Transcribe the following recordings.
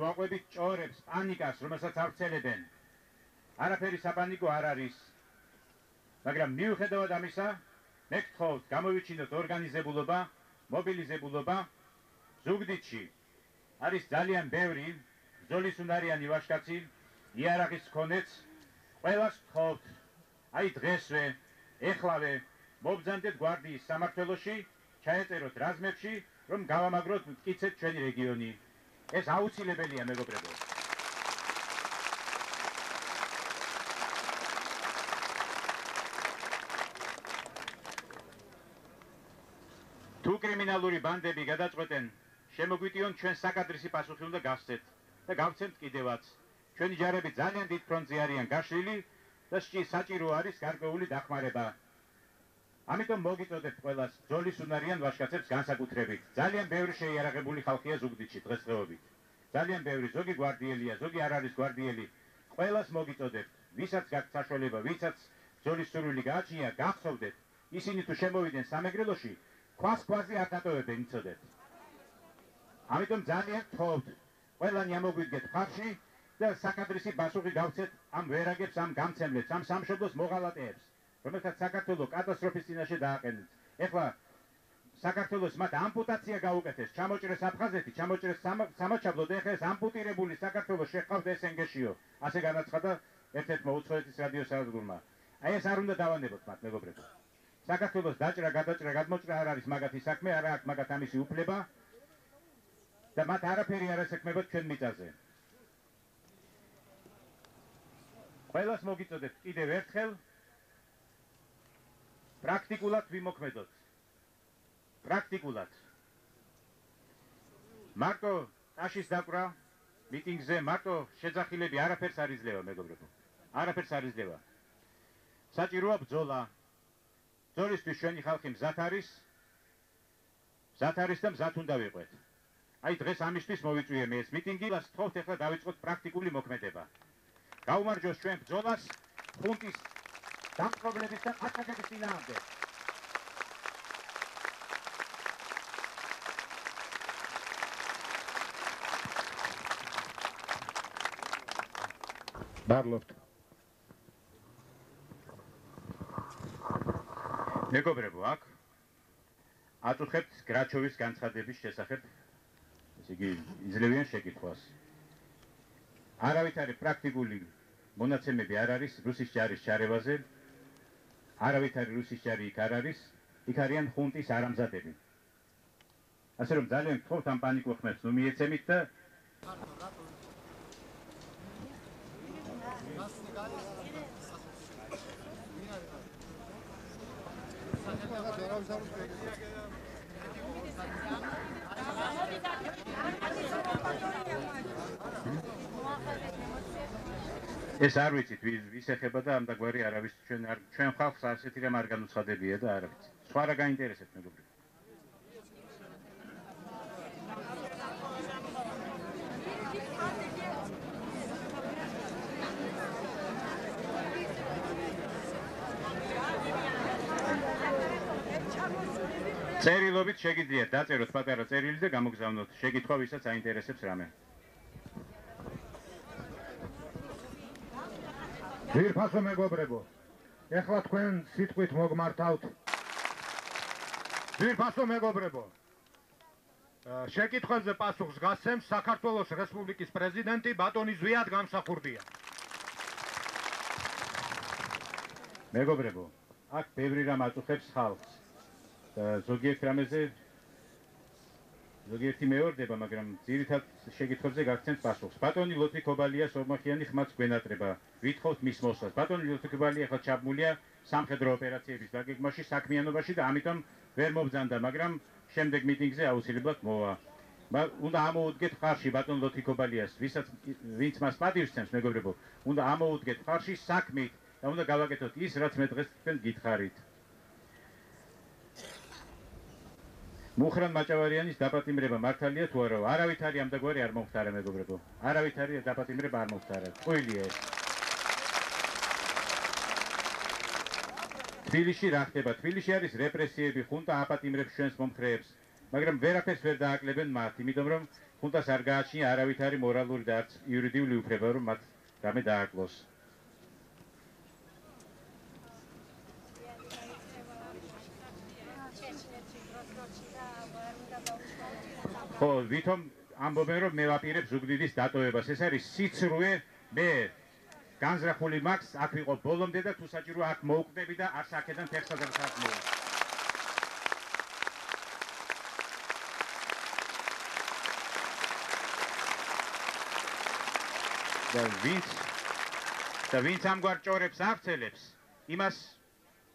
მოაყვებით ჭორებს, პანიკას, რომელსაც ავრცელებენ. არაფერი საპანიკო არ არის. მაგრამ მიუხედავად ამისა, მე გთხოვთ, გამოვიჩინოთ ორგანიზებულობა, მობილიზებულობა. ზუგდიდში არის ძალიან ბევრი ბრძოლისუნარიანი ვაჟკაცი, იარაღის მქონეც. ყველას გთხოვთ, აი დღესვე, ეხლავე მობრძანდეთ გვარდიის სამმართველოში, ჩაეწეროთ რაზმებში, რომ გავამაგროთ მტკიცედ ჩვენი რეგიონი. ეს აუცილებელია, მეგობრებო. თუ კრიმინალური ბანდები გადაწყვეტენ, შემოგვიტიონ ჩვენ საკადრისი პასუხი უნდა გავსცეთ და გავცემთ კიდევაც. ჩვენი ჯარები ძალიან დიდ ფრონტზე არიან გაშლილი და საჭირო არის გარკვეული დახმარება. ამიტომ მოგიწოდებთ ყველას ბრძოლისუნარიან ვაჟკაცებს განსაკუთრებით. ძალიან ბევრი შეიარაღებული ხალხია ზუგდიდში დღესდღეობით. ძალიან ბევრი, ზოგი გვარდიელია, ზოგი არ არის გვარდიელი. ყველას მოგიწოდებთ, ვისაც გაქვთ საშუალება, ვისაც ბრძოლის სურვილი გააჩნია, გახსოვდეთ, ისინი თუ შემოვიდნენ სამეგრელოში, ქვას ქვაზე არ დატოვებენ, იცოდეთ. ამიტომ ძალიან გთხოვთ, ყველანი ამოგვიდგეთ ხარში და საკადრისი პასუხი გავცეთ ამ ვერაგებს, ამ გამცემლებს, ამ სამშობლოს მოღალატეებს, რომელთაც საქართველო კატასტროფის წინაშე დააყენეთ. ეხლა საქართველოს მათ ამპუტაცია გაუკეთეს, ჩამოჭრეს აფხაზეთი, ჩამოჭრეს სამაჩაბლო და ეხლა ეს ამპუტირებული საქართველო შეჰყავთ SNG-შიო, ასე განაცხადა ერთ-ერთმა უცხოეთის რადიო სადგურმა. აი ეს არ უნდა დავანებოთ მათ, მეგობრებო. საქართველოს დაჭრა, გადაჭრა, გადმოჭრა არ არის მაგათი საქმე, არა აქვს მაგათ ამისი უფლება და მათ არაფერი არ ესექმებათ ჩვენ მიწაზე. ყველას მოგიწოდებთ კიდევ ერთხელ პრაქტიკულად ვიმოქმედოთ. პრაქტიკულად. მარტო ტაშის დაკვრა მიტინგზე, მარტო შეძახილები არაფერს არ იძლევა, მეგობრებო. არაფერს არ იძლევა. საჭიროა ბრძოლა. ბრძოლისთვის ჩვენი ხალხი მზად არის და მზად უნდა ვიყვეთ. აი დღეს ამისთვის მოვიწვიე მე ეს მიტინგი, გთხოვთ ეხლა დავიწყოთ პრაქტიკული მოქმედება. გაუმარჯოს ჩვენ ბრძოლას ხუნტის დამპყრობლების და ყაჩაღების წინააღმდეგ. ბარლობთ. მეგობრებო, აქ აწუხებთ გრაჩოვის განცხადების შესახებ, ესე იგი იძლევიან შეკითხვას. არავითარი პრაქტიკული მონაცემები არ არის რუსის ჯარის ჩარევაზე, არავითარი რუსის ჯარი იქ არ არის, იქ არიან ხუნტის არამზადები. ასე რომ ძალიან გთხოვთ ამ პანიკურ ხმებს ნუ მიეცემით და ეს არ ვიცით ვის ეხება და ამ დაგვარი არავის ჩვენ ხალხს ასეთი რამ არ განუცხადებია და არ ვიცით. სხვა რა გაინტერესებთ, მეგობრებო? წერილობით შეგიძლიათ დაწეროთ პატარა წერილი და გამოგზავნოთ შეკითხვა, ვისაც აინტერესებს რამე. ძირფასო მეგობრებო, ეხლა თქვენ სიტყვით მოგმართავთ. ძირფასო მეგობრებო, შეკითხვებზე პასუხს გასცემს საქართველოს რესპუბლიკის პრეზიდენტი ბატონი ზვიად გამსახურდია. მეგობრებო, აქ ბევრი რამ აწუხებს ხალხს. ზოგიერთ რამეზე ზოგიერთი მეორდება, მაგრამ ძირითად შეკითხვებზე გაგცემთ პასუხს. ბატონი ლოთი ქობალიას ორმახიანი ხმაც გვენატრება. ვითხოვთ მის მოსვლას. ბატონი ლოთი ქობალია ახლა ჩაბმულია სამხედრო ოპერაციების დაგეგმვაში, საქმიანობაში და ამიტომ ვერ მობრძანდა, მაგრამ შემდეგ მიტინგზე აუცილებლად მოვა. უნდა ამოუდგეთ ხარში ბატონ ლოთი ქობალიას, ვინც მას პატივს სცემს, მეგობრებო, უნდა ამოუდგეთ ხარში საქმით და უნდა გავაკეთოთ ის, რაც მე დღეს თქვენ გითხარით. მუხრან მაჭავარიანის დაპატიმრება მართალია თუ არა? არავითარი ამდაგვარი არ მომხდარა, მეგობრებო. არავითარი დაპატიმრება არ მომხდარა. ტყუილია ეს. თბილისში რა ხდება? თბილისში არის რეპრესიები, ხუნტა აპატიმრებს ჩვენს მომხრეებს, მაგრამ ვერაფერს ვერ დააკლებენ მათ, იმიტომ რომ ხუნტას არ გააჩნია არავითარი მორალური და არც იურიდიული უფლება, რომ მათ რამე დააკლოს. ხო, ვითომ ამბობენ, რომ მე ვაპირებ ზუგდიდის დატოვებას. ეს არის სიცრუე, მე განზრახული მაქვს, აქ ვიყო ბოლომდე და თუ საჭირო აქ მოვკვდები და არც აქედან ფეხსადაც არ მოვა. და ვინც ამგვარ ჭორებს აღწელებს, იმას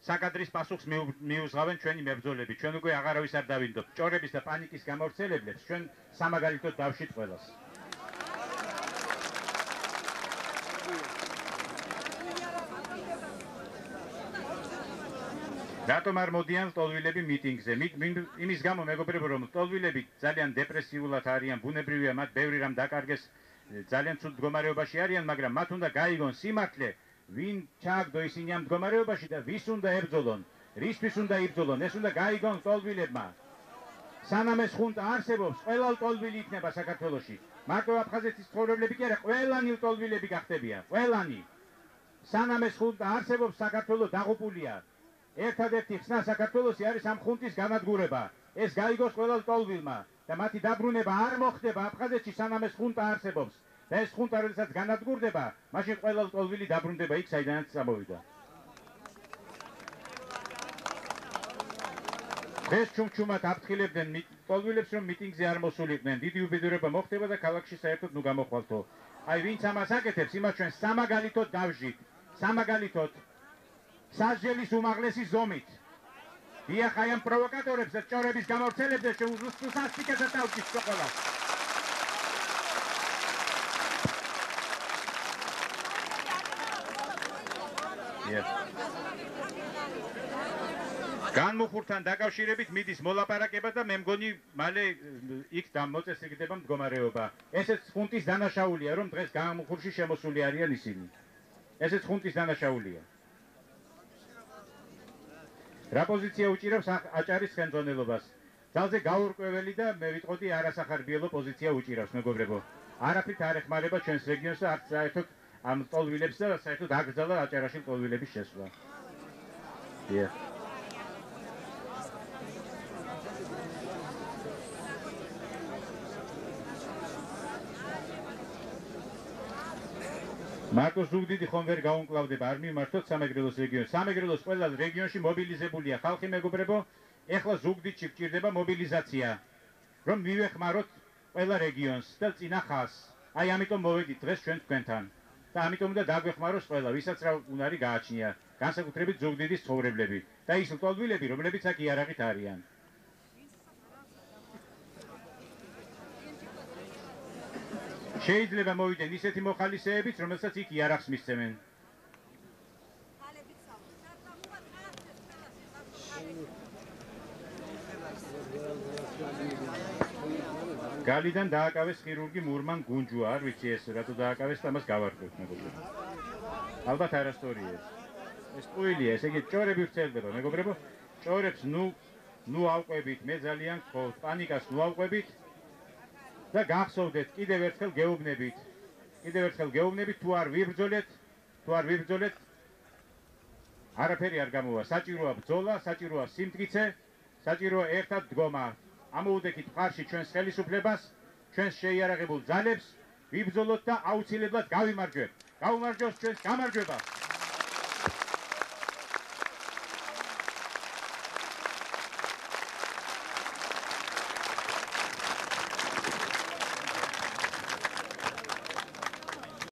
საკადრის პასუხს მიუძღავენ ჩვენი მებრძოლები. ჩვენ უკვე აღარავის არ დავინდობთ. ჭორების და პანიკის გამავრცელებლებს ჩვენ სამაგალითოდ დავშით ყველას. რატომ არ მოდიან ლტოლვილები მიტინგზე? იმის გამო მეგობრებო, რომ ლტოლვილები ძალიან დეპრესიულად არიან, ბუნებრივია, მათ ბევრი რამ დაკარგეს, ძალიან ცუდ მდგომარეობაში არიან, მაგრამ მათ უნდა გაიგონ სიმართლე, ვინ ჩააგდო ისინი ამ მდგომარეობაში და ვის უნდა ებრძოლონ, რისთვის უნდა იბრძოლონ, ეს უნდა გაიგონ ლტოლვილებმა. სანამ ეს ხუნტა არსებობს, ყველა ლტოლვილი იქნება საქართველოში. მარტო აფხაზეთის ცხოვრებლები კი არა, ყველანი ლტოლვილები გახდებიან, ყველანი. სანამ ეს ხუნტა არსებობს, საქართველო დაღუპულია. ერთადერთი ხსნა საქართველოსი არის ამ ხუნტის განადგურება. ეს გაიგოს ყველა ლტოლვილმა და მათი დაბრუნება არ მოხდება აფხაზეთში, სანამ ეს ხუნტა არსებობს. და ეს ხუნტა როდესაც განადგურდება, მაშინ ყველა ლტოლვილი დაბრუნდება იქ, საიდანაც წამოვიდა. დღეს ჩუმჩუმად აფრთხილებდნენ ლტოლვილებს, რომ მიტინგზე არ მოსულიყვნენ. დიდი უბედურება მოხდება და ქალაქში საერთოდ ნუ გამოხვალთო. აი, ვინც ამას აკეთებს, იმას ჩვენ სამაგალითოდ დავჟით. სამაგალითოდ სასჯელის უმაღლესი ზომით. დიახ, აი ამ პროვოკატორებს და ჭორების გამავრცელებლებს უსასტიკეთად დავჭით ყველას. განმუხურთან დაკავშირებით მიდის მოლაპარაკება და მე მგონი მალე იქ მოწესრიგდება მდგომარეობა. ესეც ხუნტის დანაშაულია, რომ დღეს განმუხურში შემოსული არიან ისინი. ესეც ხუნტის დანაშაულია. რა პოზიცია უჭირავს აჭარის ხელმძღვანელობას? ძალზე გაურკვეველი და მე ვიტყოდი არასახარბიელო პოზიცია უჭირავს, მეგობრებო. არაფრით არ ეხმარება ჩვენს რეგიონს და არც საერთოდ ამ ლტოლვილებს და საერთოდ აკრძალა აჭარაში ლტოლვილების შესვლა. დიახ. მარტო ზუგდიდი ხომ ვერ გაუმკლავდება, არ მიმართოთ სამეგრელოს რეგიონს. სამეგრელოს ყველა რეგიონში მობილიზებულია ხალხი, მეგობრებო. ეხლა ზუგდიდში გჭირდება მობილიზაცია, რომ მივეხმაროთ ყველა რეგიონს და წინა ხაზს. აი ამიტომ მოვედით დღეს ჩვენ თქვენთან. და ამიტომ უნდა დაგვეხმაროს ყველა, ვისაც რა უნარი გააჩნია, განსაკუთრებით ზუგდიდის ცხოვრებლები და ის ლტოლვილები, რომლებიც აქ იარაღით არიან. შეიძლება მოვიდნენ ისეთი მოხალისეებიც, რომელსაც იქ იარაღს მისცემენ. გალიდან დააკავეს ხირურგი მურმან გუნჯუა, არ ვიცი ეს რატო დააკავეს და ამას გავარკვევთ, მეგობრებო. ალბათ არასწორია ეს. ეს ტყუილია, ესე იგი ჭორები ვრცელდება, მეგობრებო. ჭორებს ნუ ავყვებით, მე ძალიან გთხოვთ, პანიკას ნუ ავყვებით. და გახსოვდეთ კიდევ ერთხელ გეუბნებით, თუ არ ვიბრძოლეთ, არაფერი არ გამოვა. საჭიროა ბრძოლა, საჭიროა სიმტკიცე, საჭიროა ერთად დგომა. ამოუდექით მხარში ჩვენს ხელისუფლებას, ჩვენს შეიარაღებულ ძალებს, ვიბრძოლოთ და აუცილებლად გავიმარჯვებთ. გაუმარჯოს ჩვენს გამარჯვებას.